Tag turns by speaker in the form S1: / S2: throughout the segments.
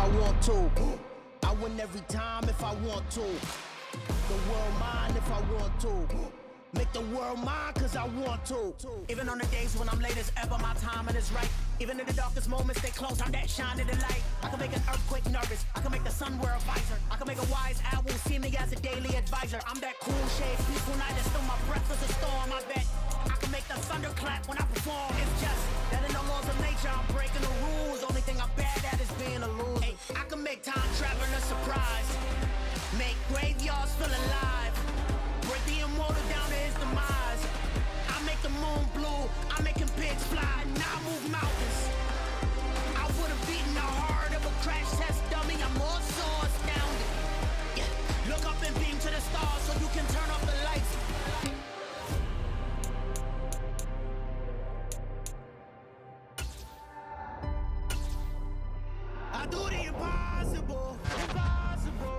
S1: I want to. I win every time if I want to. The world mine if I want to. Make the world mine cause I want to. Even on the days when I'm late as ever, my timing is right. Even in the darkest moments, stay close, I'm that shine of the light. I can make an earthquake nervous, I can make the sun wear a visor. I can make a wise owl see me as a daily advisor. I'm that cool shade, peaceful night that's still my breath is a storm, I bet. I can make the thunder clap when I perform. It's just that in the laws of nature, I'm breaking the rules. Only thing I'm bad at is being a loser. Hey, I can make time traveling a surprise. Make graveyards feel alive. Break the immortal down to his demise. I make the moon blue, I'm making pigs fly. Now I move mountains. I would've beaten the heart of a crash test dummy. I'm more so astounded. Yeah. Look up and beam to the stars so you can turn off the lights. I do the impossible, impossible.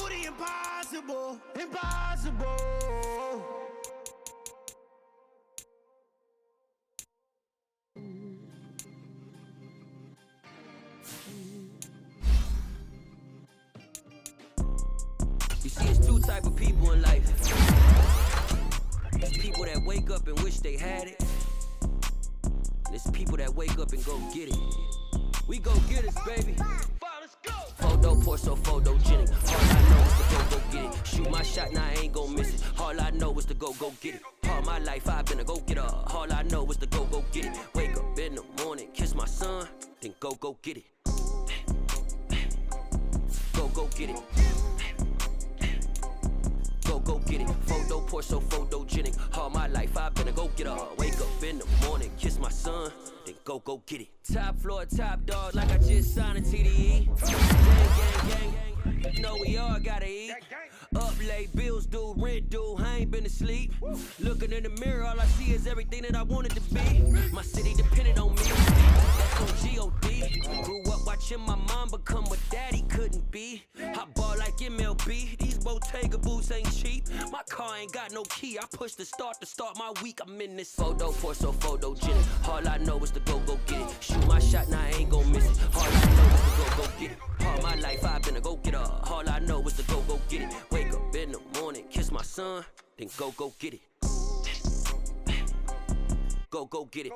S1: Impossible, impossible.
S2: You see, it's two type of people in life. There's people that wake up and wish they had it. And there's people that wake up and go get it. We go get it, baby. Photo pour so photogenic. All I know is to go get it. Shoot my shot, now I ain't gon' miss it. All I know is to go get it. All my life I've been a go getter. All I know is to go get it. Wake up in the morning, kiss my son, then go get it. Go get it. Go get it. Photo pour so photogenic. All my life I've been a go getter. Wake up in the morning, kiss my son, then go get it. Top floor, top dog, like I just signed a TDE. Gang. You know we all gotta eat. Up late, bills due, rent due, I ain't been asleep. Looking in the mirror, all I see is everything that I wanted to be. My city depended on me. That's on G.O.D. Grew up watching my mom become what daddy couldn't be. I ball like MLB, these Bottega boots ain't cheap. My car ain't got no key, I push the start to start my week. I'm in this photo pour so photogenic. All I know is to go get it. Shoot my shot, now I ain't gon' miss it. All I know is to go get it. All my life I've been a go getter. All I know is to go get it. Wake up in the morning, kiss my son, then go get it. Go get it.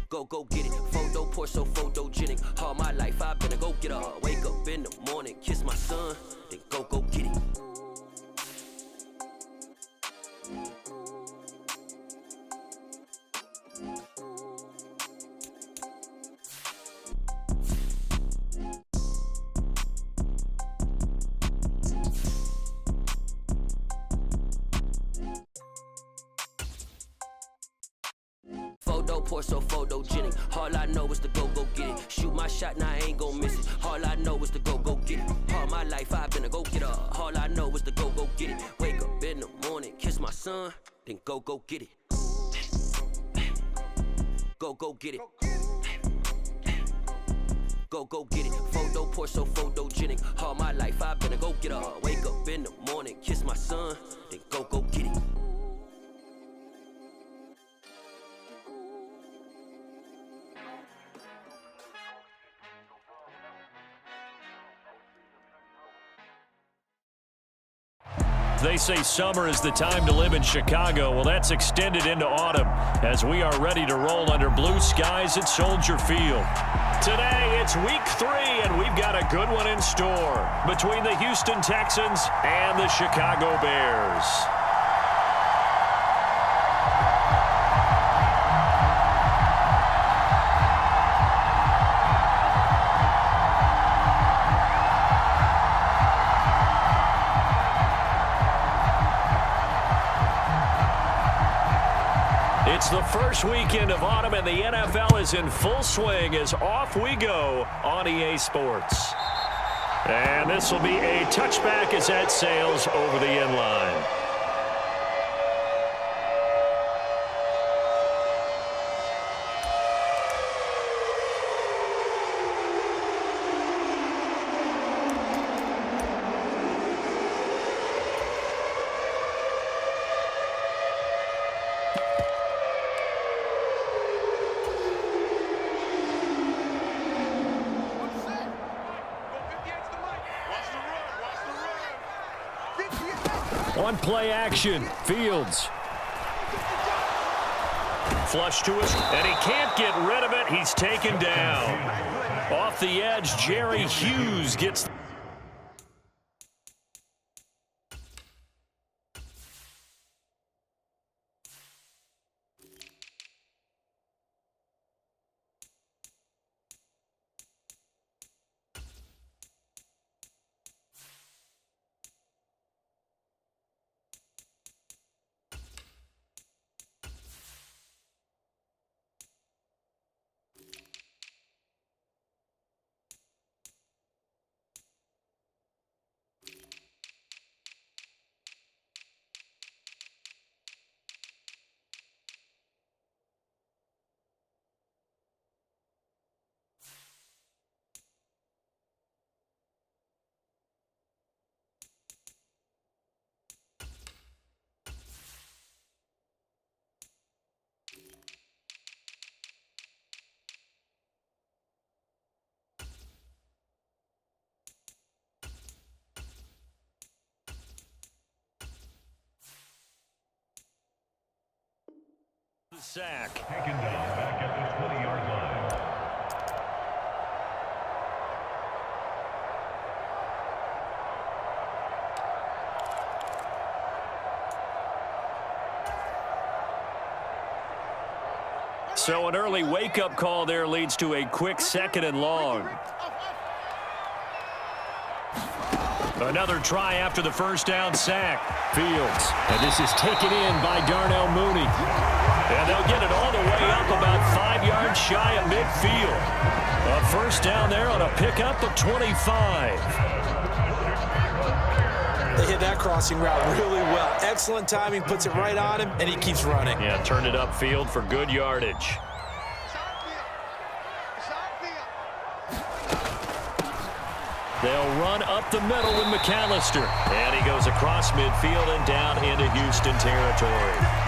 S2: Go get it. Photo pour so photogenic. All my life I've been a go getter. Wake up in the morning, kiss my son, then go get it. Photo pour so photogenic. All I know is to go get it. Shoot my shot, now I ain't gon' miss it. All I know is to go get it. All my life I've been a go getter. All I know is to go get it. Wake up in the morning, kiss my son, then go get it. Go get it. Go get it. Photo pour so photogenic. All my life I've been a go getter. Wake up in the morning, kiss my son, then go get it.
S3: They say summer is the time to live in Chicago. Well, that's extended into autumn as we are ready to roll under blue skies at Soldier Field. Today, it's week 3, and we've got a good one in store between the Houston Texans and the Chicago Bears. It's the first weekend of autumn, and the NFL is in full swing as off we go on EA Sports. And this will be a touchback as that sails over the end line. On play action, Fields. Flush to us, and he can't get rid of it. He's taken down. Off the edge, Jerry Hughes gets... Sack.
S4: Taken down back at the 20-yard line.
S3: So an early wake-up call there leads to a quick 2nd and long. Another try after the first down sack. Fields. And this is taken in by Darnell Mooney. And they'll get it all the way up about 5 yards shy of midfield. A first down there on a pickup of 25.
S5: They hit that crossing route really well. Excellent timing, puts it right on him, and he keeps running.
S3: Yeah, turned it upfield for good yardage. They'll run up the middle with McAllister. And he goes across midfield and down into Houston territory.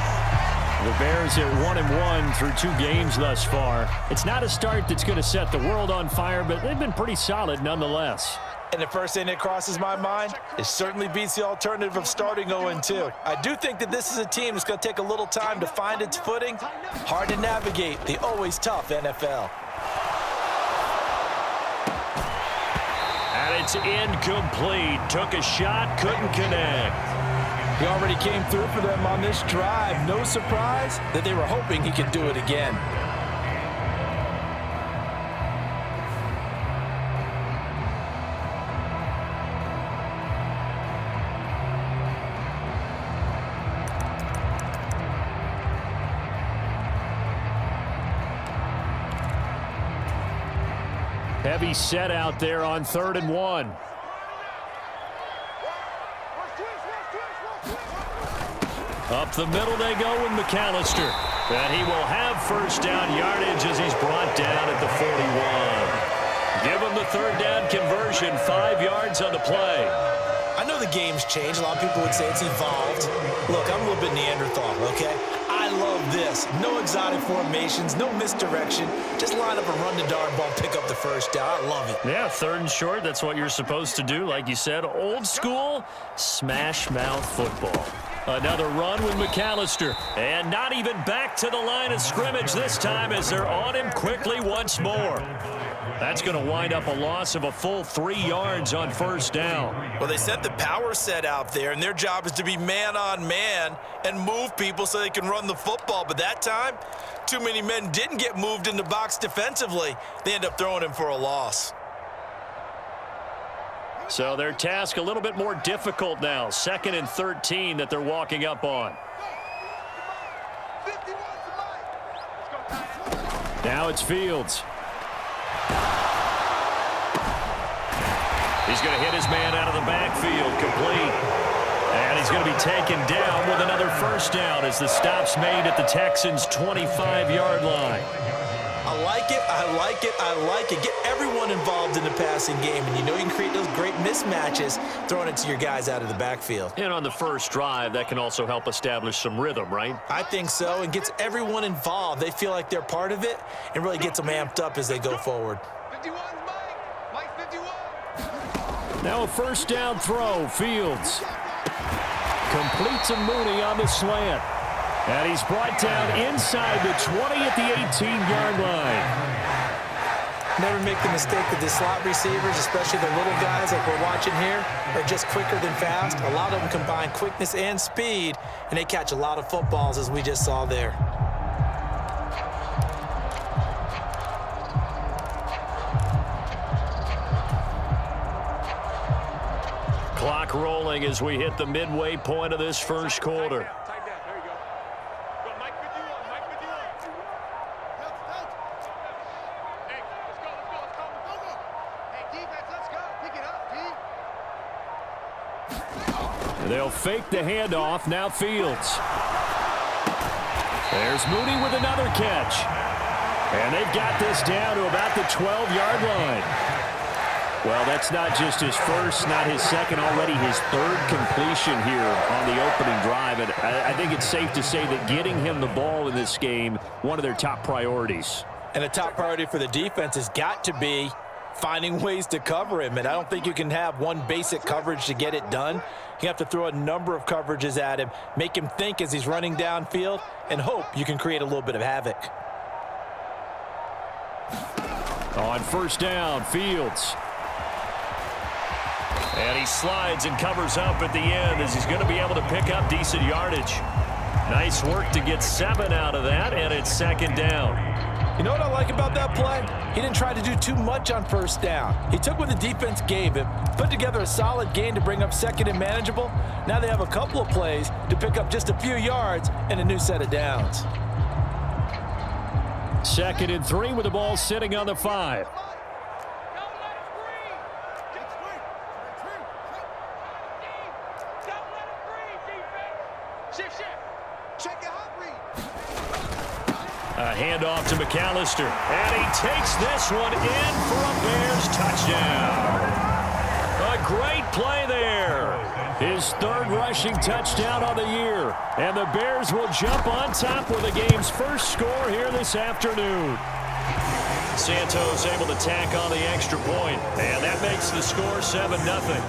S3: The Bears are 1-1 through 2 games thus far. It's not a start that's going to set the world on fire, but they've been pretty solid nonetheless.
S5: And the first thing that crosses my mind, it certainly beats the alternative of starting 0-2. I do think that this is a team that's going to take a little time to find its footing. Hard to navigate the always tough NFL.
S3: And it's incomplete. Took a shot, couldn't connect.
S5: He already came through for them on this drive. No surprise that they were hoping he could do it again.
S3: Heavy set out there on 3rd and 1. Up the middle they go with McAllister. And he will have first down yardage as he's brought down at the 41. Give him the 3rd down conversion, 5 yards on the play.
S5: I know the game's changed. A lot of people would say it's evolved. Look, I'm a little bit Neanderthal, okay? I love this. No exotic formations, no misdirection. Just line up and run the darn ball, pick up the first down. I love it.
S3: Yeah, 3rd and short, that's what you're supposed to do. Like you said, old school, smash mouth football. Another run with McAllister. And not even back to the line of scrimmage this time as they're on him quickly once more. That's going to wind up a loss of a full 3 yards on first down.
S5: Well, they set the power set out there, and their job is to be man-on-man and move people so they can run the football. But that time, too many men didn't get moved in the box defensively. They end up throwing him for a loss.
S3: So their task a little bit more difficult now. 2nd and 13 that they're walking up on. Now it's Fields. He's going to hit his man out of the backfield, complete. And he's going to be taken down with another first down as the stop's made at the Texans' 25-yard line.
S5: I like it, I like it, I like it. Get everyone involved in the passing game, and you know you can create those great mismatches throwing it to your guys out of the backfield.
S3: And on the first drive, that can also help establish some rhythm, right?
S5: I think so, and gets everyone involved. They feel like they're part of it and really gets them amped up as they go forward.
S6: 51's Mike 51.
S3: Now a first down throw, Fields. Completes a Mooney on the slant. And he's brought down inside the 20 at the 18-yard line.
S5: Never make the mistake that the slot receivers, especially the little guys like we're watching here, are just quicker than fast. A lot of them combine quickness and speed, and they catch a lot of footballs, as we just saw there.
S3: Clock rolling as we hit the midway point of this first quarter. They'll fake the handoff. Now Fields. There's Mooney with another catch. And they've got this down to about the 12-yard line. Well, that's not just his first, not his second, already his third completion here on the opening drive. And I think it's safe to say that getting him the ball in this game, one of their top priorities.
S5: And a top priority for the defense has got to be finding ways to cover him. And I don't think you can have one basic coverage to get it done. You have to throw a number of coverages at him, make him think as he's running downfield, and hope you can create a little bit of havoc.
S3: On first down, Fields. And he slides and covers up at the end as he's going to be able to pick up decent yardage. Nice work to get 7 out of that, and it's second down.
S5: You know what I like about that play? He didn't try to do too much on first down. He took what the defense gave him, put together a solid gain to bring up second and manageable. Now they have a couple of plays to pick up just a few yards and a new set of downs.
S3: 2nd and 3 with the ball sitting on the 5. A handoff to McAllister, and he takes this one in for a Bears touchdown. A great play there. His third rushing touchdown on the year, and the Bears will jump on top with the game's first score here this afternoon. Santos able to tack on the extra point, and that makes the score 7-0.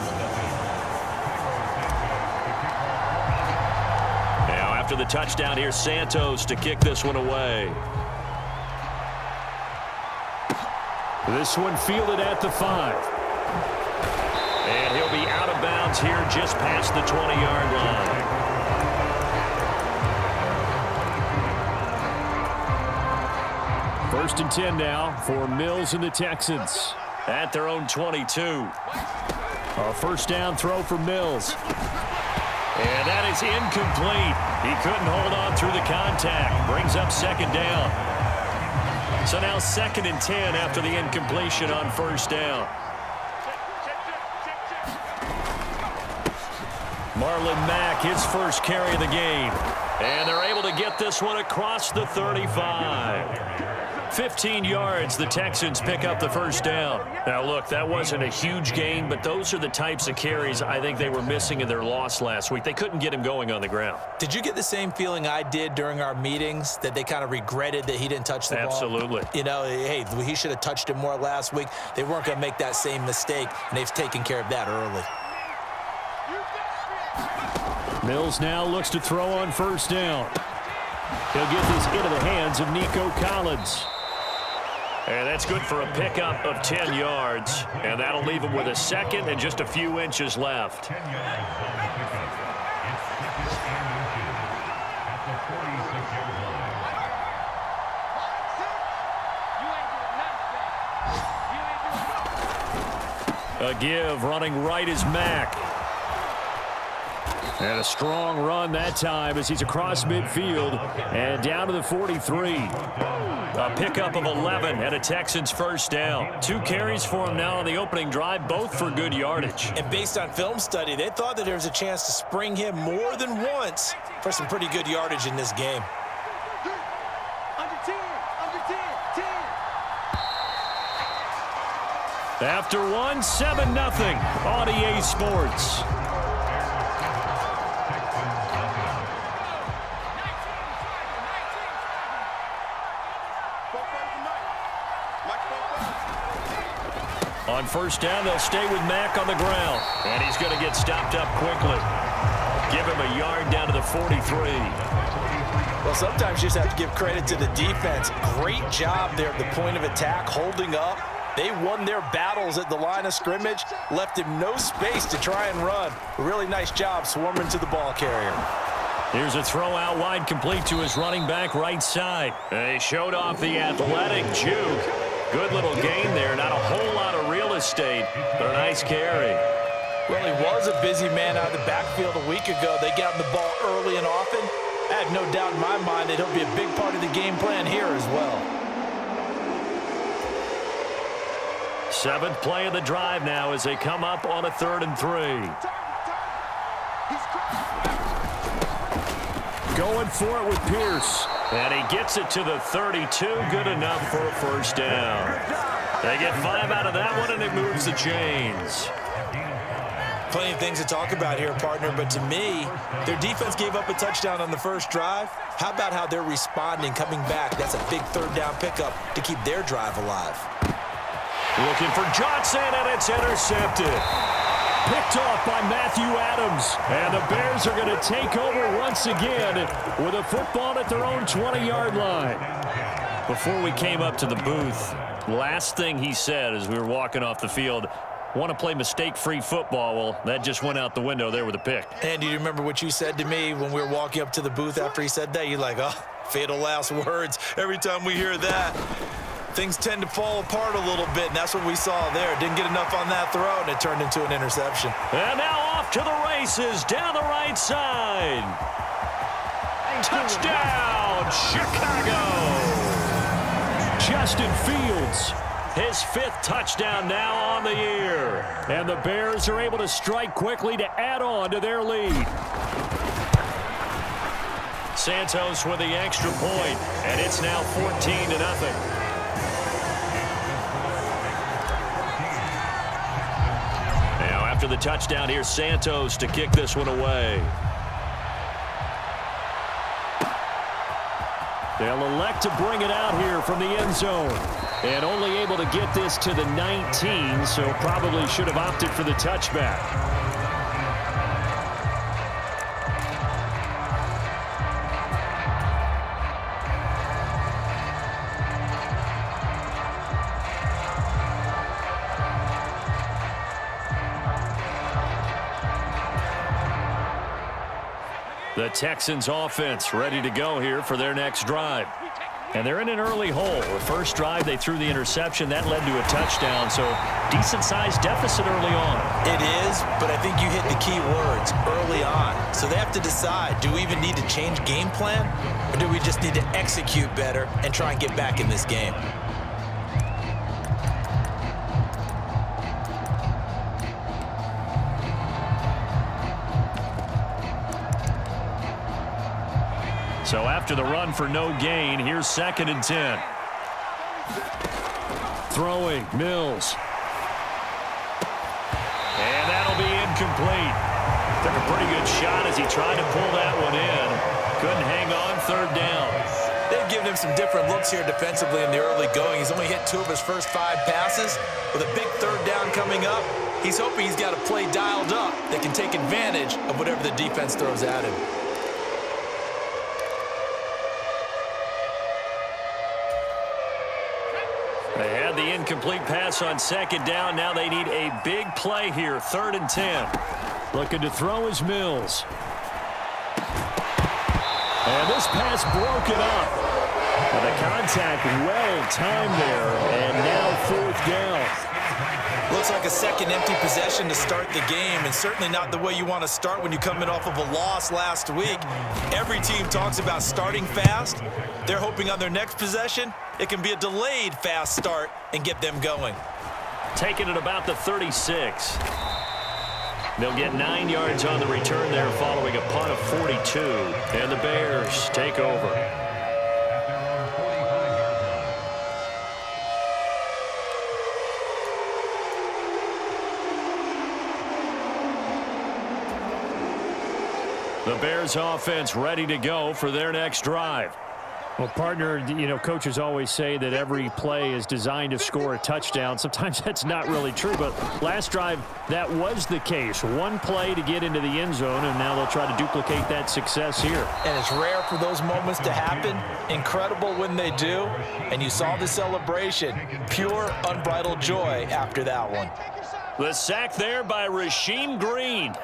S3: After the touchdown, here's Santos to kick this one away. This one fielded at the 5. And he'll be out of bounds here just past the 20-yard line. 1st and 10 now for Mills and the Texans at their own 22. A first down throw for Mills. And that is incomplete. He couldn't hold on through the contact. Brings up second down. So now 2nd and 10 after the incompletion on first down. Marlon Mack, his first carry of the game. And they're able to get this one across the 35. 15 yards, the Texans pick up the first down. Now, look, that wasn't a huge gain, but those are the types of carries I think they were missing in their loss last week. They couldn't get him going on the ground.
S5: Did you get the same feeling I did during our meetings, that they kind of regretted that he didn't touch the ball?
S3: Absolutely.
S5: You know, hey, he should have touched it more last week. They weren't going to make that same mistake, and they've taken care of that early.
S3: Mills now looks to throw on first down. He'll get this into the hands of Nico Collins. And that's good for a pickup of 10 yards. And that'll leave him with a second and just a few inches left.
S4: 10 yards on the pickup. It's second and 2 at the 46-yard line.
S3: A give running right is Mack. And a strong run that time as he's across midfield and down to the 43. A pickup of 11 and a Texans first down. 2 carries for him now on the opening drive, both for good yardage.
S5: And based on film study, they thought that there was a chance to spring him more than once for some pretty good yardage in this game.
S6: Under 10, under 10, 10.
S3: After 1, 7-0 on EA Sports. On first down, they'll stay with Mack on the ground. And he's going to get stopped up quickly. Give him a yard down to the 43.
S5: Well, sometimes you just have to give credit to the defense. Great job there at the point of attack, holding up. They won their battles at the line of scrimmage, left him no space to try and run. A really nice job swarming to the ball carrier.
S3: Here's a throw out wide, complete to his running back right side. They showed off the athletic juke. Good little gain there. Not a whole lot of real estate, but a nice carry.
S5: Well, he was a busy man out of the backfield a week ago. They got him the ball early and often. I have no doubt in my mind that he'll be a big part of the game plan here as well.
S3: 7th play of the drive now as they come up on a 3rd and 3. Going for it with Pierce. And he gets it to the 32. Good enough for a first down. They get 5 out of that one, and it moves the chains.
S5: Plenty of things to talk about here, partner, but to me, their defense gave up a touchdown on the first drive. How about how they're responding, coming back? That's a big 3rd down pickup to keep their drive alive.
S3: Looking for Johnson, and it's intercepted. Picked off by Matthew Adams. And the Bears are going to take over once again with a football at their own 20-yard line. Before we came up to the booth, last thing he said as we were walking off the field, want to play mistake-free football. Well, that just went out the window there with a pick.
S5: And do you remember what you said to me when we were walking up to the booth after he said that? You're like, oh, fatal last words. Every time we hear that, things tend to fall apart a little bit, and that's what we saw there. Didn't get enough on that throw, and it turned into an interception.
S3: And now off to the races down the right side. Touchdown, Chicago! Justin Fields, his 5th touchdown now on the year. And the Bears are able to strike quickly to add on to their lead. Santos with the extra point, and it's now 14-0. After the touchdown, here's Santos to kick this one away. They'll elect to bring it out here from the end zone. And only able to get this to the 19, so probably should have opted for the touchback. The Texans offense ready to go here for their next drive. And they're in an early hole. The first drive, they threw the interception. That led to a touchdown, so decent-sized deficit early on.
S5: It is, but I think you hit the key words, early on. So they have to decide, do we even need to change game plan, or do we just need to execute better and try and get back in this game?
S3: So after the run for no gain, here's 2nd and 10. Throwing, Mills. And that'll be incomplete. Took a pretty good shot as he tried to pull that one in. Couldn't hang on, 3rd down.
S5: They've given him some different looks here defensively in the early going. He's only hit 2 of his first 5 passes. With a big 3rd down coming up, he's hoping he's got a play dialed up that can take advantage of whatever the defense throws at him.
S3: They had the incomplete pass on 2nd down. Now they need a big play here, 3rd and 10. Looking to throw is Mills. And this pass broken up. Well, the contact well-timed there, and now 4th down.
S5: Looks like a second empty possession to start the game, and certainly not the way you want to start when you're coming off of a loss last week. Every team talks about starting fast. They're hoping on their next possession, it can be a delayed fast start and get them going.
S3: Taking it about the 36. They'll get 9 yards on the return there following a punt of 42. And the Bears take over. The Bears offense ready to go for their next drive. Well, partner, coaches always say that every play is designed to score a touchdown. Sometimes that's not really true, but last drive, that was the case. One play to get into the end zone, and now they'll try to duplicate that success here.
S5: And it's rare for those moments to happen. Incredible when they do. And you saw the celebration. Pure, unbridled joy after that one.
S3: The sack there by Rasheem Green.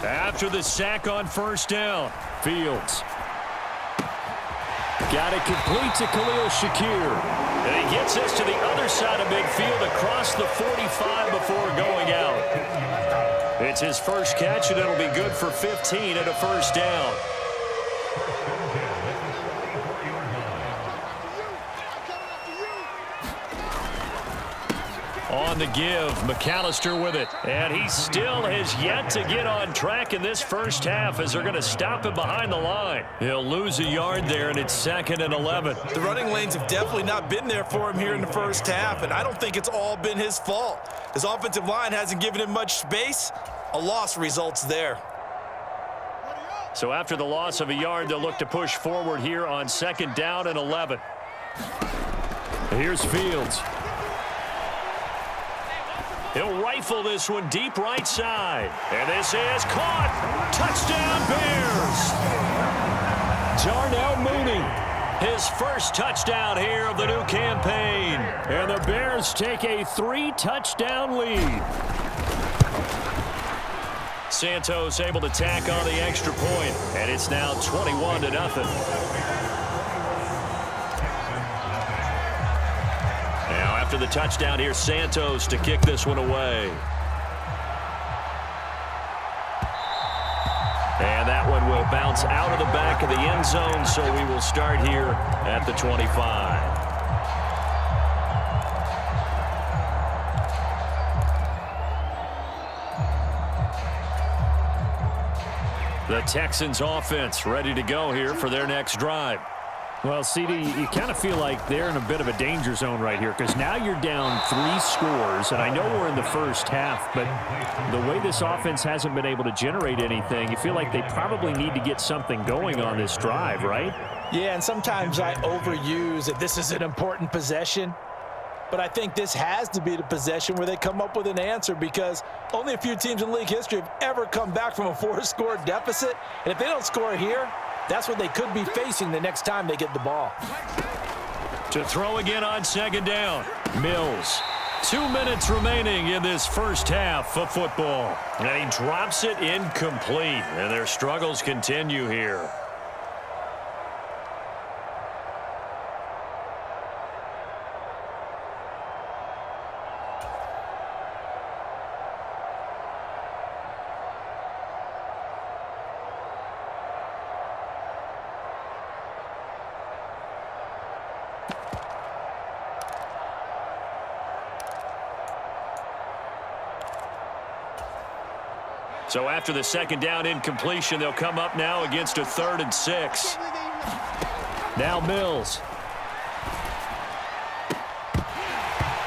S3: After the sack on 1st down, Fields. Got it complete to Khalil Shakir. And he gets us to the other side of midfield across the 45 before going out. It's his first catch, and it'll be good for 15 and a 1st down. On the give, McAllister with it. And he still has yet to get on track in this first half as they're going to stop him behind the line. He'll lose a yard there, and it's 2nd and 11.
S5: The running lanes have definitely not been there for him here in the first half, and I don't think it's all been his fault. His offensive line hasn't given him much space. A loss results there.
S3: So after the loss of a yard, they'll look to push forward here on 2nd down and 11. Here's Fields. He'll rifle this one deep right side. And this is caught. Touchdown, Bears. Darnell Mooney, his first touchdown here of the new campaign. And the Bears take a 3-touchdown lead. Santos able to tack on the extra point. And it's now 21-0. After the touchdown, here's Santos to kick this one away. And that one will bounce out of the back of the end zone, so we will start here at the 25. The Texans offense ready to go here for their next drive. Well, CD, you kind of feel like they're in a bit of a danger zone right here because now you're down 3 scores, and I know we're in the first half, but the way this offense hasn't been able to generate anything, you feel like they probably need to get something going on this drive, right?
S5: Yeah, and sometimes I overuse that this is an important possession, but I think this has to be the possession where they come up with an answer because only a few teams in league history have ever come back from a 4-score deficit, and if they don't score here, that's what they could be facing the next time they get the ball.
S3: To throw again on 2nd down, Mills. 2 minutes remaining in this first half of football. And he drops it incomplete, and their struggles continue here. So after the 2nd down incompletion, they'll come up now against a 3rd and 6. Now Mills.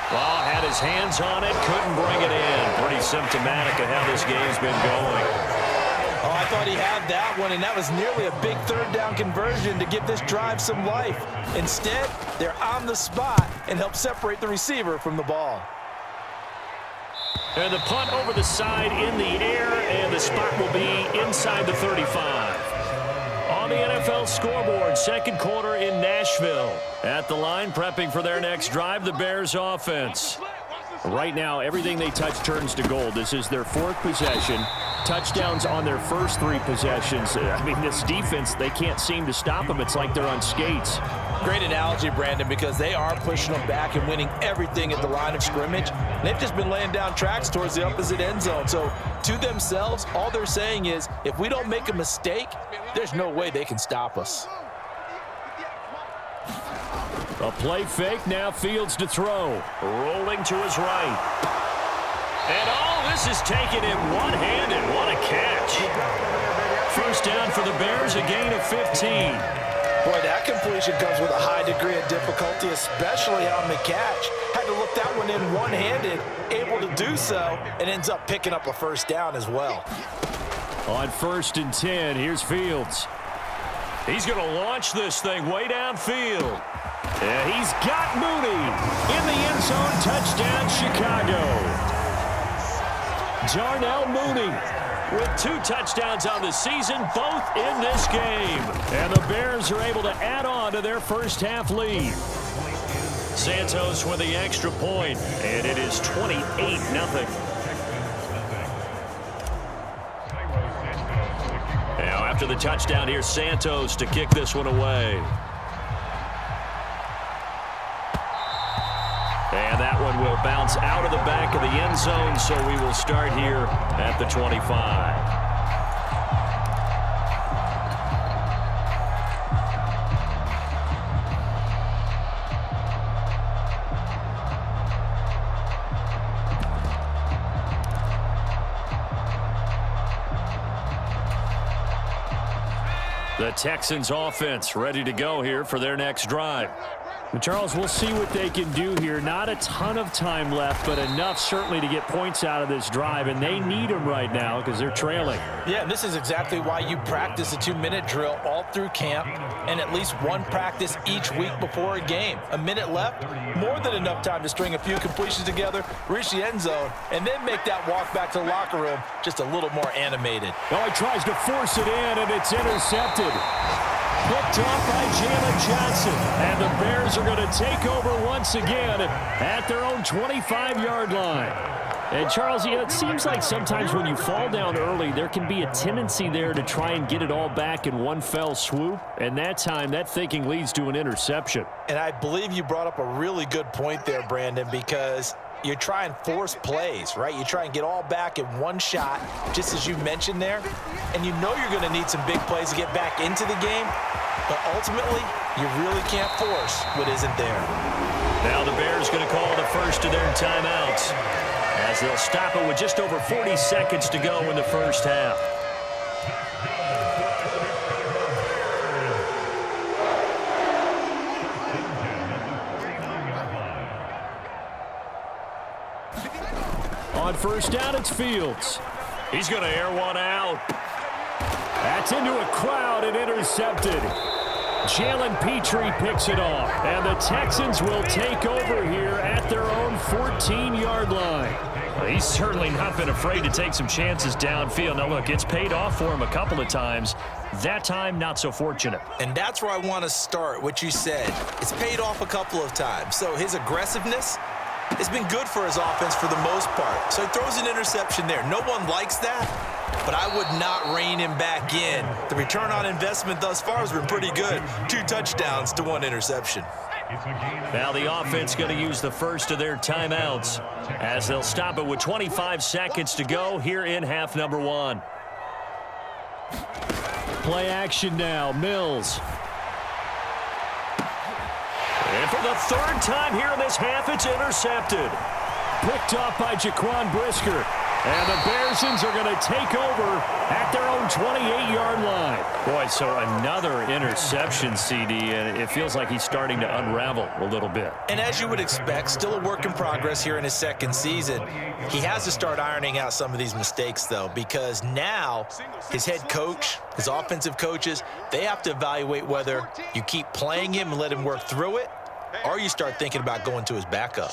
S3: Well, had his hands on it, couldn't bring it in. Pretty symptomatic of how this game's been going.
S5: Oh, I thought he had that one, and that was nearly a big 3rd down conversion to give this drive some life. Instead, they're on the spot and help separate the receiver from the ball.
S3: And the punt over the side in the air, and the spot will be inside the 35. On the NFL NFL scoreboard. Second quarter in Nashville. At the line, prepping for their next drive, the Bears offense. Right now, everything they touch turns to gold. This is their fourth possession. Touchdowns on their first three possessions. I mean, this defense, they can't seem to stop them. It's like they're on skates.
S5: Great analogy, Brandon, because they are pushing them back and winning everything at the line of scrimmage. They've just been laying down tracks towards the opposite end zone. So to themselves, all they're saying is, if we don't make a mistake, there's no way they can stop us.
S3: A play fake, now Fields to throw. Rolling to his right. And all this is taken in one-handed. What a catch. First down for the Bears, a gain of 15.
S5: Boy, that completion comes with a high degree of difficulty, especially on the catch. Had to look that one in one-handed, able to do so, and ends up picking up a first down as well.
S3: On 1st and 10, here's Fields. He's going to launch this thing way downfield. And he's got Mooney in the end zone. Touchdown, Chicago. Darnell Mooney with 2 touchdowns on the season, both in this game. And the Bears are able to add on to their first half lead. Santos with the extra point, and it is 28-0. Now after the touchdown, here's Santos to kick this one away. And that one will bounce out of the back of the end zone, so we will start here at the 25. The Texans offense ready to go here for their next drive. And Charles, we'll see what they can do here. Not a ton of time left, but enough certainly to get points out of this drive, and they need them right now because they're trailing.
S5: Yeah, and this is exactly why you practice a 2-minute drill all through camp and at least one practice each week before a game. A minute left, more than enough time to string a few completions together, reach the end zone, and then make that walk back to the locker room just a little more animated.
S3: Oh, he tries to force it in, and it's intercepted. Picked off by Jalen Johnson. And the Bears are going to take over once again at their own 25-yard line. And, Charles, you know, it seems like sometimes when you fall down early, there can be a tendency there to try and get it all back in one fell swoop. And that time, that thinking leads to an interception.
S5: And I believe you brought up a really good point there, Brandon, because you try and force plays, right? You try and get all back in one shot, just as you mentioned there. And you know you're going to need some big plays to get back into the game. But ultimately, you really can't force what isn't there.
S3: Now the Bears going to call the first of their timeouts as they'll stop it with just over 40 seconds to go in the first half. On first down, it's Fields. He's going to air one out. That's into a crowd and intercepted. Jalen Petrie picks it off, and the Texans will take over here at their own 14-yard line. Well, he's certainly not been afraid to take some chances downfield. Now, look, it's paid off for him a couple of times. That time, not so fortunate.
S5: And that's where I want to start, what you said. It's paid off a couple of times. So his aggressiveness has been good for his offense for the most part. So he throws an interception there. No one likes that, but I would not rein him back in. The return on investment thus far has been pretty good. 2 touchdowns to 1 interception.
S3: Now the offense going to use the first of their timeouts as they'll stop it with 25 seconds to go here in half number 1. Play action now, Mills. And for the 3rd time here in this half, it's intercepted. Picked off by Jaquan Brisker. And the Bearsons are going to take over at their own 28-yard line. Boy, so another interception, CD, and it feels like he's starting to unravel a little bit.
S5: And as you would expect, still a work in progress here in his 2nd season. He has to start ironing out some of these mistakes, though, because now his head coach, his offensive coaches, they have to evaluate whether you keep playing him and let him work through it, or you start thinking about going to his backup.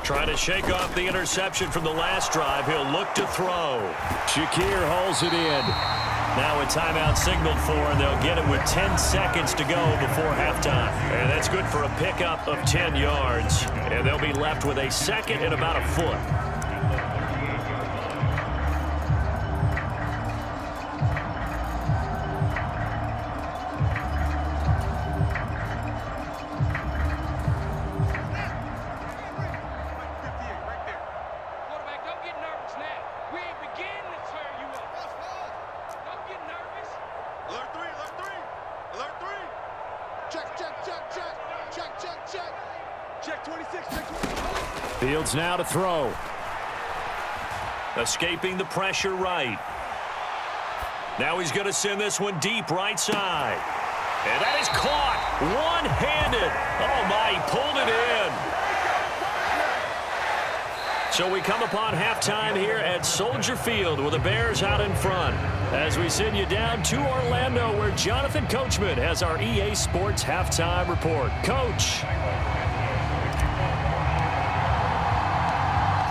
S3: Trying to shake off the interception from the last drive. He'll look to throw. Shakir holds it in. Now a timeout signaled for, and they'll get it with 10 seconds to go before halftime. And that's good for a pickup of 10 yards. And they'll be left with a second and about a foot. Fields now to throw. Escaping the pressure right. Now he's going to send this one deep right side. And that is caught one-handed. Oh, my, he pulled it in. So we come upon halftime here at Soldier Field with the Bears out in front. As we send you down to Orlando where Jonathan Coachman has our EA Sports halftime report. Coach.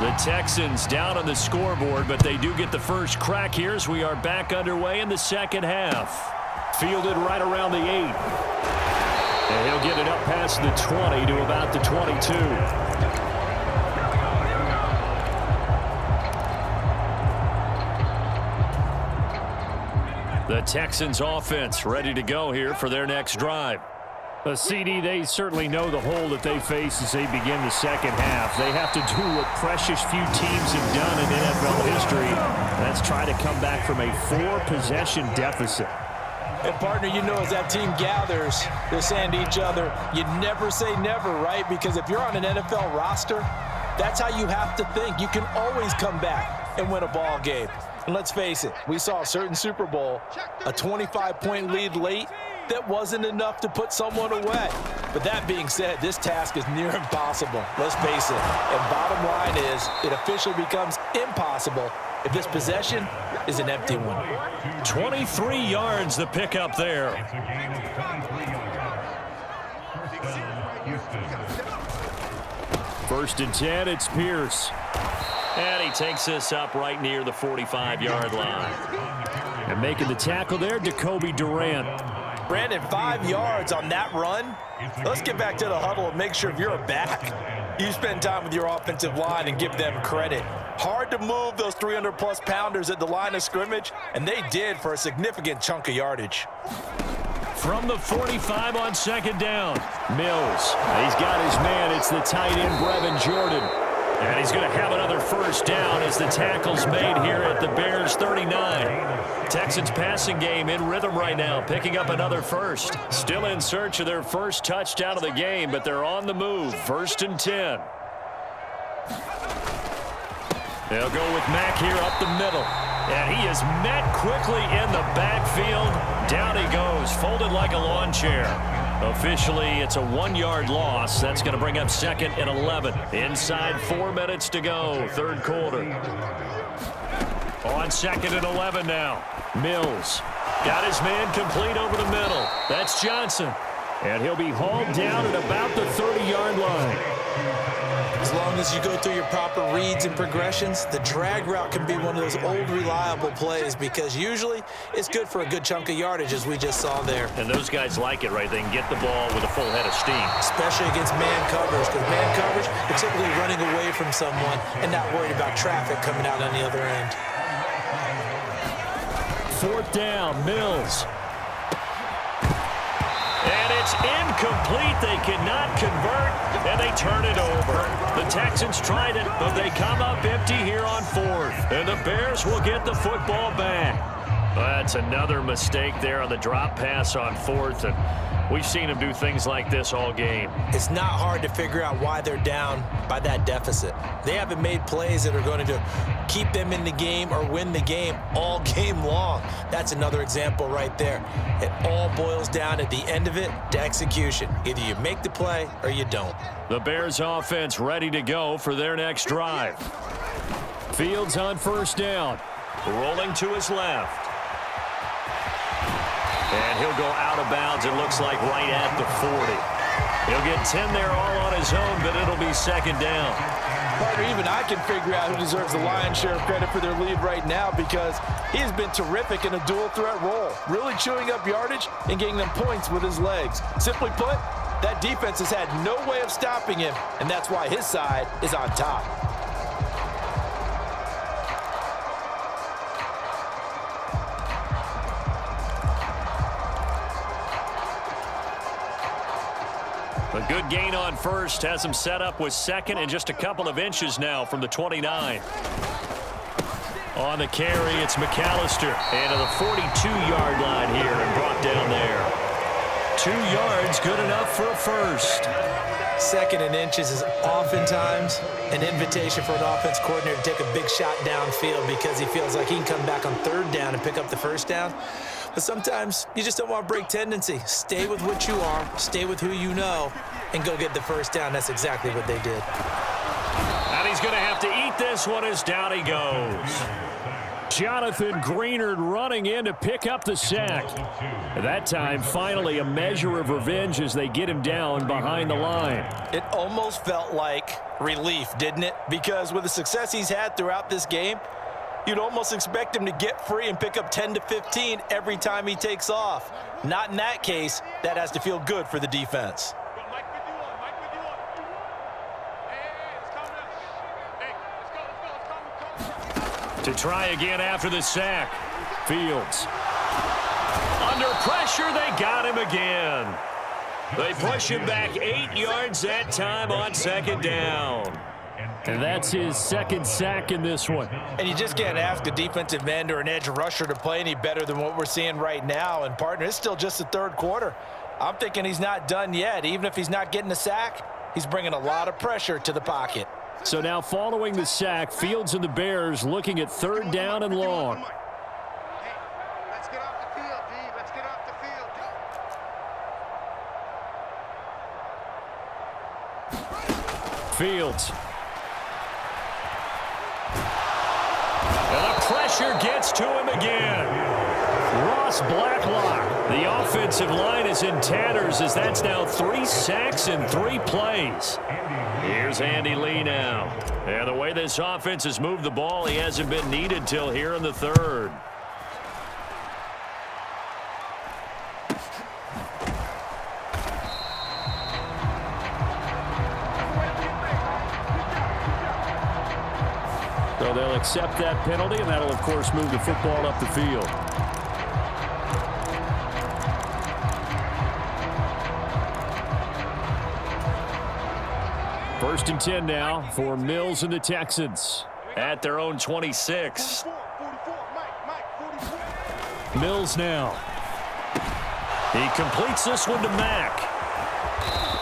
S3: The Texans down on the scoreboard, but they do get the first crack here as we are back underway in the second half. Fielded right around the 8. And he'll get it up past the 20 to about the 22. The Texans offense ready to go here for their next drive. CD, they certainly know the hole that they face as they begin the second half. They have to do what precious few teams have done in NFL history. That's try to come back from a 4-possession deficit.
S5: And, partner, you know, as that team gathers, they're saying to each other, you never say never, right? Because if you're on an NFL roster, that's how you have to think. You can always come back and win a ball game. And let's face it, we saw a certain Super Bowl, a 25-point lead late, that wasn't enough to put someone away. But that being said, this task is near impossible. Let's face it. And bottom line is, it officially becomes impossible if this possession is an empty one.
S3: 23 yards the pickup there.
S4: It's a gain of 23 yards.
S3: 1st and 10, it's Pierce. And he takes this up right near the 45-yard line. And making the tackle there, Jacoby Durant.
S5: Brandon, 5 yards on that run. Let's get back to the huddle and make sure if you're a back, you spend time with your offensive line and give them credit. Hard to move those 300-plus pounders at the line of scrimmage, and they did for a significant chunk of yardage.
S3: From the 45 on 2nd down, Mills. He's got his man. It's the tight end, Brevin Jordan. And he's going to have another first down as the tackle's made here at the Bears 39. Texans passing game in rhythm right now, picking up another first. Still in search of their first touchdown of the game, but they're on the move. 1st and 10. They'll go with Mack here up the middle. And he is met quickly in the backfield. Down he goes, folded like a lawn chair. Officially, it's a 1-yard loss. That's going to bring up 2nd and 11. Inside 4 minutes to go, 3rd quarter. On 2nd and 11 now. Mills got his man complete over the middle. That's Johnson. And he'll be hauled down at about the 30-yard line.
S5: As long as you go through your proper reads and progressions, the drag route can be one of those old reliable plays because usually it's good for a good chunk of yardage as we just saw there.
S3: And those guys like it, right? They can get the ball with a full head of steam.
S5: Especially against man coverage, because man coverage, they're typically running away from someone and not worried about traffic coming out on the other end.
S3: 4th down, Mills. And it's incomplete. They cannot convert, and they turn it over. The Texans tried it, but they come up empty here on 4th. And the Bears will get the football back. That's another mistake there on the drop pass on 4th, and we've seen them do things like this all game.
S5: It's not hard to figure out why they're down by that deficit. They haven't made plays that are going to keep them in the game or win the game all game long. That's another example right there. It all boils down at the end of it to execution. Either you make the play or you don't.
S3: The Bears offense ready to go for their next drive. Fields on 1st down. Rolling to his left. And he'll go out of bounds, it looks like right at the 40. He'll get 10 there all on his own, but it'll be second down.
S5: Partner, even I can figure out who deserves the lion's share of credit for their lead right now because he's been terrific in a dual threat role, really chewing up yardage and getting them points with his legs. Simply put, that defense has had no way of stopping him, and that's why his side is on top.
S3: A good gain on first has him set up with second and just a couple of inches now from the 29. On the carry, it's McAllister into the 42-yard line here and brought down there. 2 yards, good enough for a first.
S5: Second and inches is oftentimes an invitation for an offense coordinator to take a big shot downfield because he feels like he can come back on third down and pick up the first down. But sometimes you just don't want to break tendency. Stay with what you are, stay with who you know, and go get the first down. That's exactly what they did.
S3: And he's going to have to eat this one as down he goes. Jonathan Greenard running in to pick up the sack. That time, finally, a measure of revenge as they get him down behind the line.
S5: It almost felt like relief, didn't it? Because with the success he's had throughout this game, you'd almost expect him to get free and pick up 10 to 15 every time he takes off. Not in that case. That has to feel good for the defense.
S3: To try again after the sack. Fields. Under pressure, they got him again. They push him back 8 yards that time on second down. And that's his second sack in this one.
S5: And you just can't ask a defensive end or an edge rusher to play any better than what we're seeing right now. And, partner, it's still just the third quarter. I'm thinking he's not done yet. Even if he's not getting a sack, he's bringing a lot of pressure to the pocket.
S3: So now following the sack, Fields and the Bears looking at third down and long.
S6: Let's get off the field, D. Let's get off the field.
S3: Fields. And the pressure gets to him again. Ross Blacklock. The offensive line is in tatters as that's now 3 sacks in 3 plays. Here's Andy Lee now. And the way this offense has moved the ball, he hasn't been needed till here in the third. So they'll accept that penalty, and that'll, of course, move the football up the field. First and 10 now for Mills and the Texans at their own 26. Mills now. He completes this one to Mack.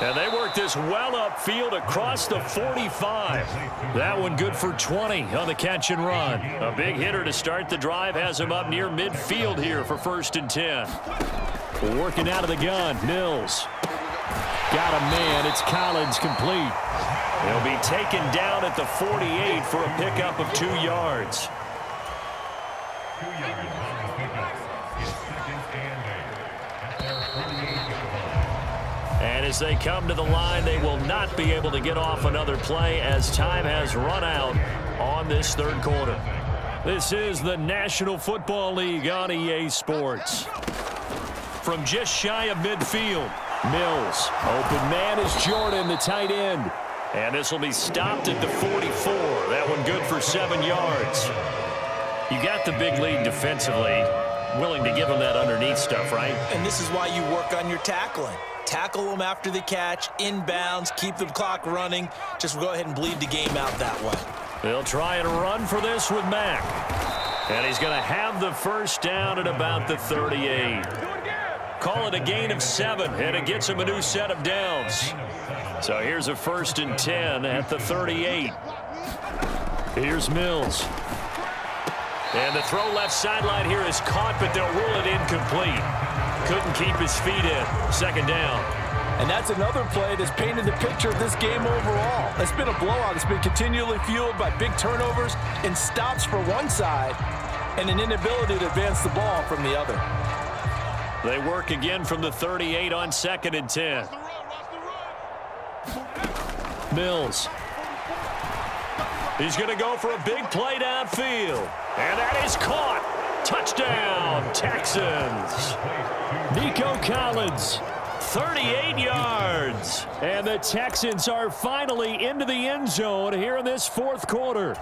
S3: And they work this well upfield across the 45. That one good for 20 on the catch and run. A big hitter to start the drive has him up near midfield here for first and 10. Working out of the gun, Mills. Got a man, it's Collins complete. He'll be taken down at the 48 for a pickup of 2 yards.
S4: 2 yards on the pickup. It's second and 8 at their 48-yard line.
S3: And as they come to the line, they will not be able to get off another play as time has run out on this third quarter. This is the National Football League on EA Sports. From just shy of midfield, Mills. Open man is Jordan, the tight end. And this will be stopped at the 44. That one good for 7 yards. You got the big lead defensively. Willing to give them that underneath stuff, right?
S5: And this is why you work on your tackling. Tackle them after the catch, inbounds, keep the clock running. Just go ahead and bleed the game out that way.
S3: They'll try and run for this with Mack. And he's going to have the first down at about the 38. Call it a gain of 7, and it gets him a new set of downs. So here's a first and 10 at the 38. Here's Mills. And the throw left sideline here is caught, but they'll rule it incomplete. Couldn't keep his feet in. Second down.
S5: And that's another play that's painted the picture of this game overall. It's been a blowout. It's been continually fueled by big turnovers and stops for one side and an inability to advance the ball from the other.
S3: They work again from the 38 on second and 10. Mills. He's going to go for a big play downfield. And that is caught. Touchdown, Texans. Nico Collins, 38 yards. And the Texans are finally into the end zone here in this fourth quarter.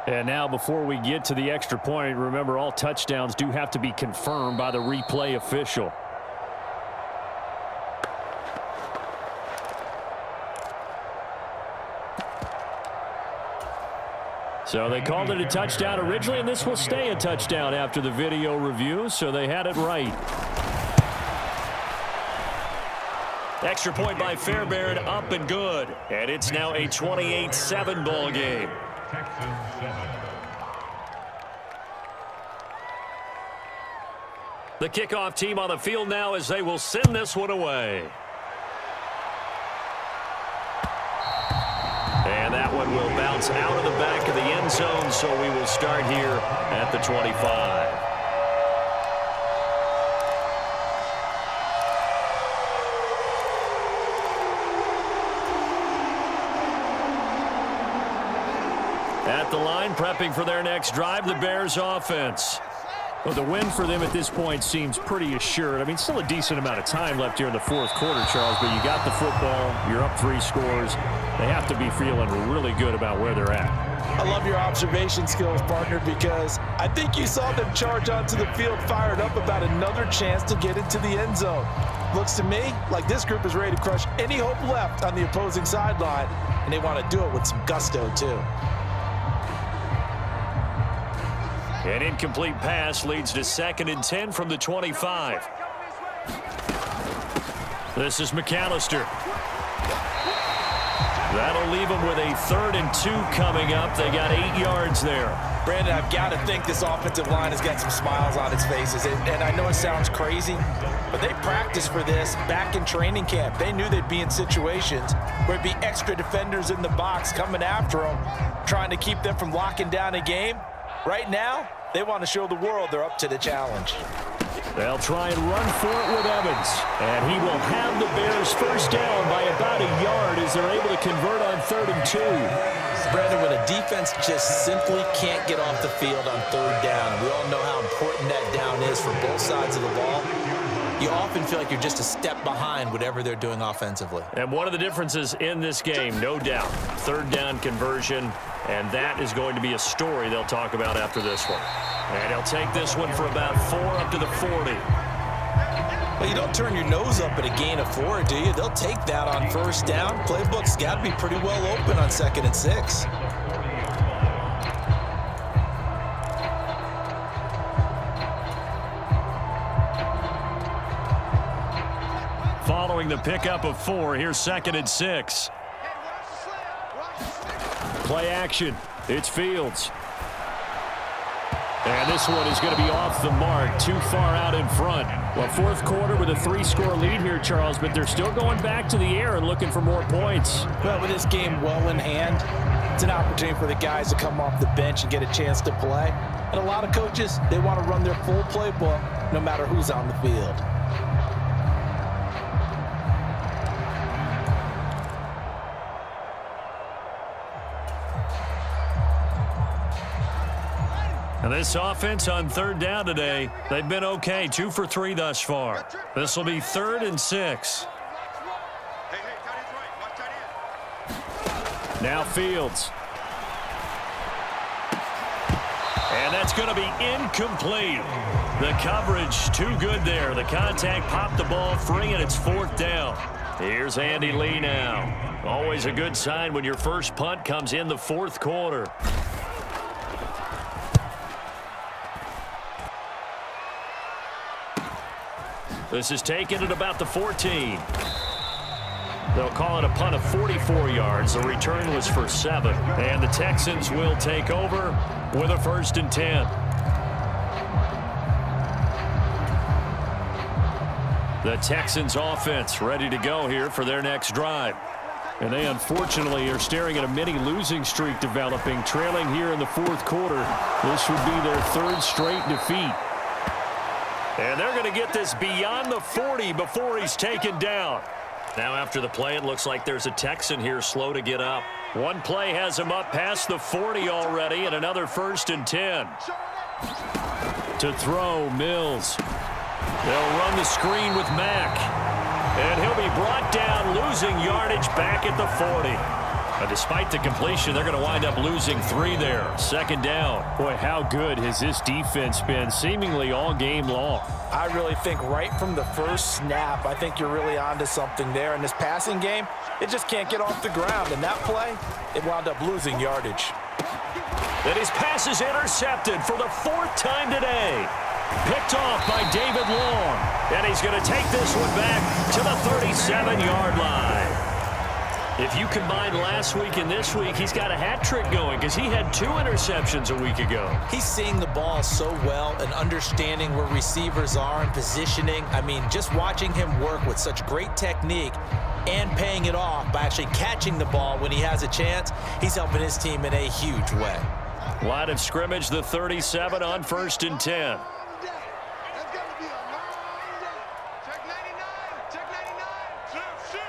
S3: And now before we get to the extra point, remember all touchdowns do have to be confirmed by the replay official. So they called it a touchdown originally, and this will stay a touchdown after the video review, so they had it right. Extra point by Fairbairn, up and good. And it's now a 28-7 ball game.
S4: Texans 7.
S3: The kickoff team on the field now as they will send this one away. And that one will bounce out of the back of the end zone, so we will start here at the 25. At the line, prepping for their next drive, the Bears offense. Well, the win for them at this point seems pretty assured. I mean, still a decent amount of time left here in the fourth quarter, Charles, but you got the football, you're up 3 scores. They have to be feeling really good about where they're at.
S5: I love your observation skills, partner, because I think you saw them charge onto the field fired up about another chance to get into the end zone. Looks to me like this group is ready to crush any hope left on the opposing sideline, and they want to do it with some gusto, too.
S3: An incomplete pass leads to 2nd and 10 from the 25. This is McAllister. That'll leave them with a 3rd and 2 coming up. They got 8 yards there.
S5: Brandon, I've got to think this offensive line has got some smiles on its faces. And I know it sounds crazy, but they practiced for this back in training camp. They knew they'd be in situations where it'd be extra defenders in the box coming after them, trying to keep them from locking down a game. Right now, they want to show the world they're up to the challenge.
S3: They'll try and run for it with Evans. And he will have the Bears first down by about a yard as they're able to convert on 3rd and 2.
S5: Brandon, when a defense just simply can't get off the field on 3rd down, we all know how important that down is for both sides of the ball. You often feel like you're just a step behind whatever they're doing offensively.
S3: And one of the differences in this game, no doubt, 3rd down conversion, and that is going to be a story they'll talk about after this one. And he'll take this one for about 4 up to the 40.
S5: Well, you don't turn your nose up at a gain of 4, do you? They'll take that on 1st down. Playbook's got to be pretty well open on 2nd and 6.
S3: Following the pickup of 4, here's 2nd and 6. Play action. It's Fields. And this one is going to be off the mark, too far out in front. Well, fourth quarter with a 3-score lead here, Charles, but they're still going back to the air and looking for more points.
S5: Well, with this game well in hand, it's an opportunity for the guys to come off the bench and get a chance to play. And a lot of coaches, they want to run their full playbook no matter who's on the field.
S3: And this offense on 3rd down today, they've been okay, 2 for 3 thus far. This will be 3rd and 6. Now Fields. And that's going to be incomplete. The coverage too good there. The contact popped the ball free, and it's 4th down. Here's Andy Lee now. Always a good sign when your first punt comes in the 4th quarter. This is taken at about the 14. They'll call it a punt of 44 yards. The return was for 7. And the Texans will take over with a 1st and 10. The Texans offense ready to go here for their next drive. And they unfortunately are staring at a mini losing streak developing, trailing here in the 4th quarter. This would be their 3rd straight defeat. And they're going to get this beyond the 40 before he's taken down. Now after the play, it looks like there's a Texan here slow to get up. One play has him up past the 40 already, and another 1st and 10. To throw, Mills. They'll run the screen with Mack. And he'll be brought down, losing yardage back at the 40. But despite the completion, they're going to wind up losing 3 there. 2nd down. Boy, how good has this defense been seemingly all game long?
S5: I really think right from the first snap, I think you're really onto something there. In this passing game, it just can't get off the ground. And that play, it wound up losing yardage.
S3: And his pass is intercepted for the 4th time today. Picked off by David Long. And he's going to take this one back to the 37-yard line. If you combine last week and this week, he's got a hat trick going because he had 2 interceptions a week ago.
S5: He's seeing the ball so well and understanding where receivers are and positioning. I mean, just watching him work with such great technique and paying it off by actually catching the ball when he has a chance, he's helping his team in a huge way.
S3: Line of scrimmage, the 37 on 1st and 10.
S6: That's going to be a long day. Check 99. Check 99. Shift.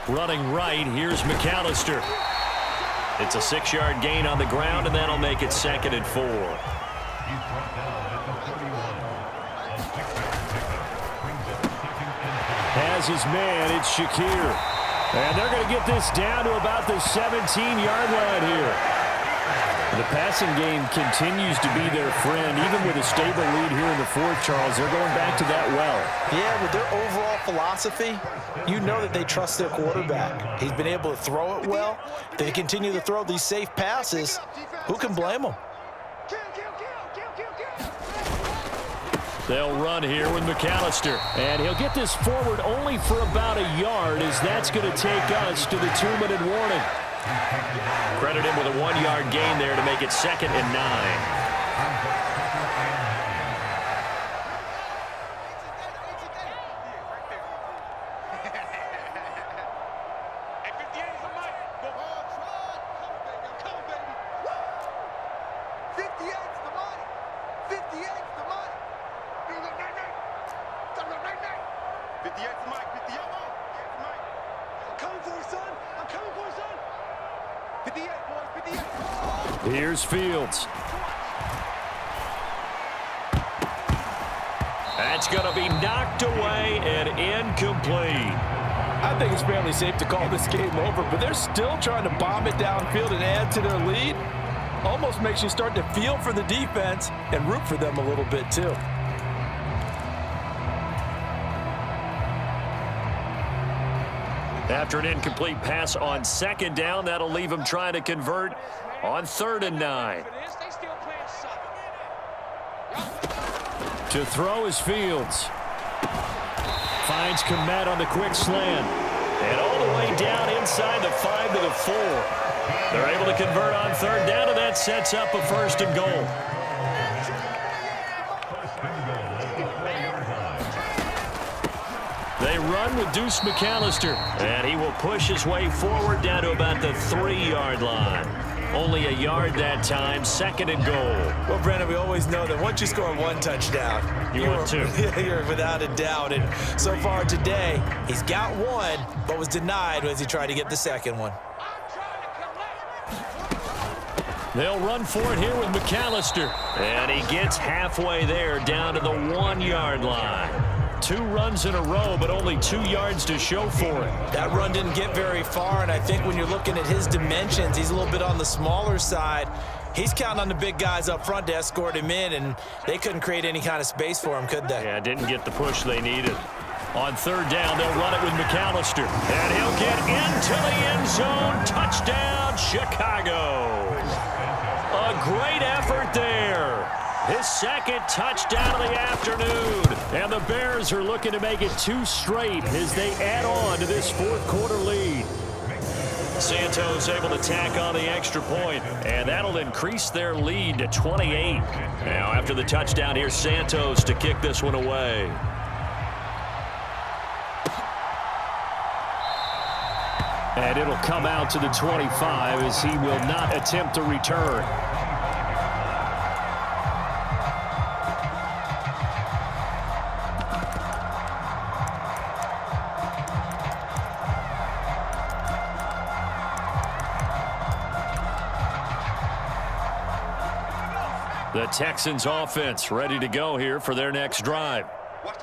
S3: Running right, here's McAllister. It's a 6-yard gain on the ground, and that'll make it 2nd and 4.
S4: He's brought down at the 31. A 6-yard pickup brings it 2nd and 10.
S3: Has his man, it's Shakir. And they're going to get this down to about the 17-yard line here. The passing game continues to be their friend. Even with a stable lead here in the 4th, Charles, they're going back to that well.
S5: Yeah, with their overall philosophy, you know that they trust their quarterback. He's been able to throw it well. They continue to throw these safe passes. Who can blame them?
S6: Kill.
S3: They'll run here with McAllister. And he'll get this forward only for about a yard, as that's going to take us to the 2-minute warning. Credit him with a 1-yard gain there to make it 2nd and 9. Here's Fields. That's going to be knocked away and incomplete.
S5: I think it's fairly safe to call this game over, but they're still trying to bomb it downfield and add to their lead. Almost makes you start to feel for the defense and root for them a little bit too.
S3: After an incomplete pass on 2nd down, that'll leave him trying to convert on 3rd and 9. To throw is Fields. Finds Kmet on the quick slant. And all the way down inside the 5 to the 4. They're able to convert on 3rd down, and that sets up a 1st and goal. They run with Deuce McAllister, and he will push his way forward down to about the 3-yard line. Only a yard that time, 2nd and goal.
S5: Well, Brennan, we always know that once you score 1 touchdown,
S3: you're 2.
S5: You're without a doubt. And so far today, he's got 1, but was denied as he tried to get the 2nd one.
S3: They'll run for it here with McAllister. And he gets halfway there, down to the 1-yard line. 2 runs in a row, but only 2 yards to show for it.
S5: That run didn't get very far, and I think when you're looking at his dimensions, he's a little bit on the smaller side. He's counting on the big guys up front to escort him in, and they couldn't create any kind of space for him, could they?
S3: Yeah, didn't get the push they needed. On 3rd down, they'll run it with McAllister. And he'll get into the end zone. Touchdown, Chicago. A great effort there. His 2nd touchdown of the afternoon. And the Bears are looking to make it 2 straight as they add on to this 4th quarter lead. Santos able to tack on the extra point, and that'll increase their lead to 28. Now after the touchdown, here's Santos to kick this one away. And it'll come out to the 25 as he will not attempt to return. The Texans offense ready to go here for their next drive.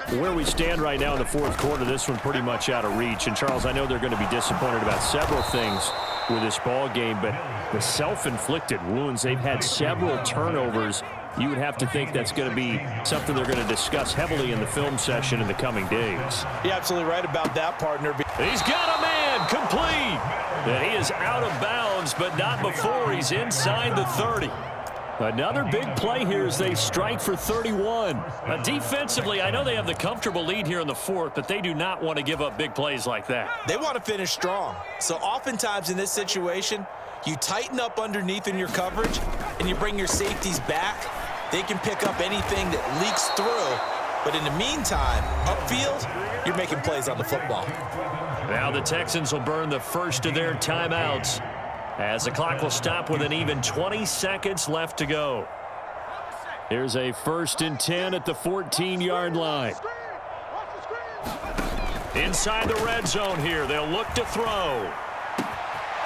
S3: Where we stand right now in the fourth quarter, this one pretty much out of reach. And, Charles, I know they're going to be disappointed about several things with this ball game, but the self-inflicted wounds, they've had several turnovers. You would have to think that's going to be something they're going to discuss heavily in the film session in the coming days.
S5: You're absolutely right about that, partner.
S3: He's got a man complete. And he is out of bounds, but not before he's inside the 30. Another big play here as they strike for 31. Defensively, I know they have the comfortable lead here in the fourth, but they do not want to give up big plays like that.
S5: They want to finish strong. So oftentimes in this situation, you tighten up underneath in your coverage and you bring your safeties back. They can pick up anything that leaks through. But in the meantime, upfield, you're making plays on the football.
S3: Now the Texans will burn the first of their timeouts, as the clock will stop with an even 20 seconds left to go. Here's a 1st and 10 at the 14-yard line. Inside the red zone here, they'll look to throw.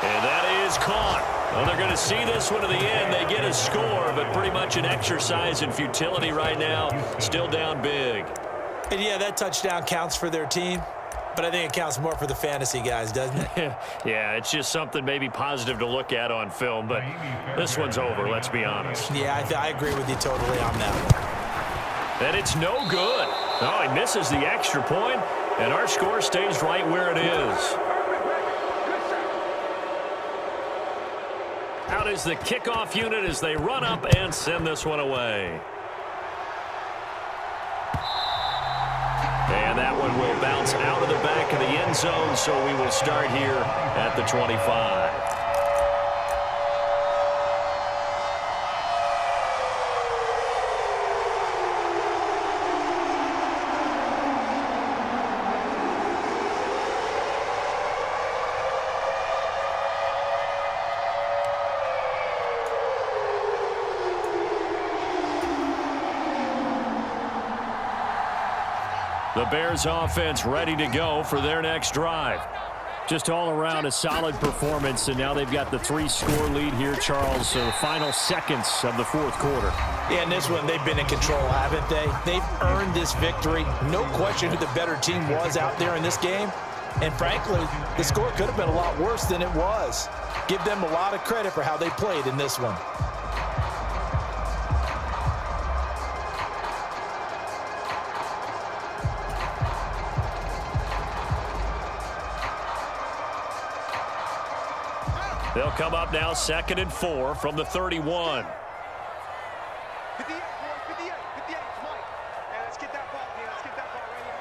S3: And that is caught. Well, they're going to see this one to the end. They get a score, but pretty much an exercise in futility right now. Still down big.
S5: And yeah, that touchdown counts for their team. But I think it counts more for the fantasy guys, doesn't it?
S3: Yeah, it's just something maybe positive to look at on film, but this one's over, let's be honest.
S5: Yeah, I agree with you totally on that one.
S3: And it's no good. Oh, he misses the extra point, and our score stays right where it is. Out is the kickoff unit as they run up and send this one away. And that one will bounce out of the back of the end zone, so we will start here at the 25. The Bears offense ready to go for their next drive. Just all around a solid performance, and now they've got the 3-score lead here, Charles. So the final seconds of the fourth quarter.
S5: Yeah, in this one, they've been in control, haven't they? They've earned this victory. No question who the better team was out there in this game. And frankly, the score could have been a lot worse than it was. Give them a lot of credit for how they played in this one.
S3: They'll come up now 2nd and 4 from the 31.
S6: 58, 58, 58, Mike. And let's get that ball, man. Let's get that ball right here.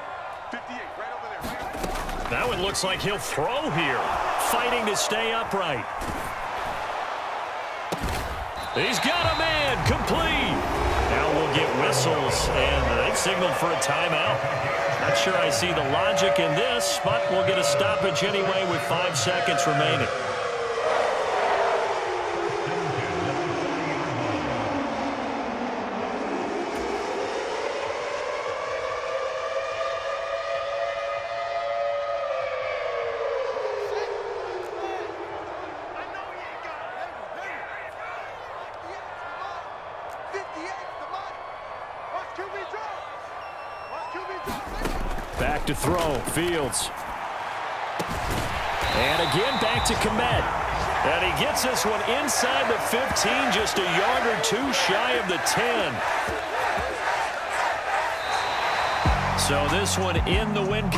S6: 58, right over there.
S3: That one looks like he'll throw here. Fighting to stay upright. He's got a man complete. Now we'll get whistles, and they've signaled for a timeout. Not sure I see the logic in this, but we'll get a stoppage anyway with 5 seconds remaining. Back to throw, Fields. And again, back to Kmet. And he gets this one inside the 15, just a yard or two shy of the 10. So this one in the win.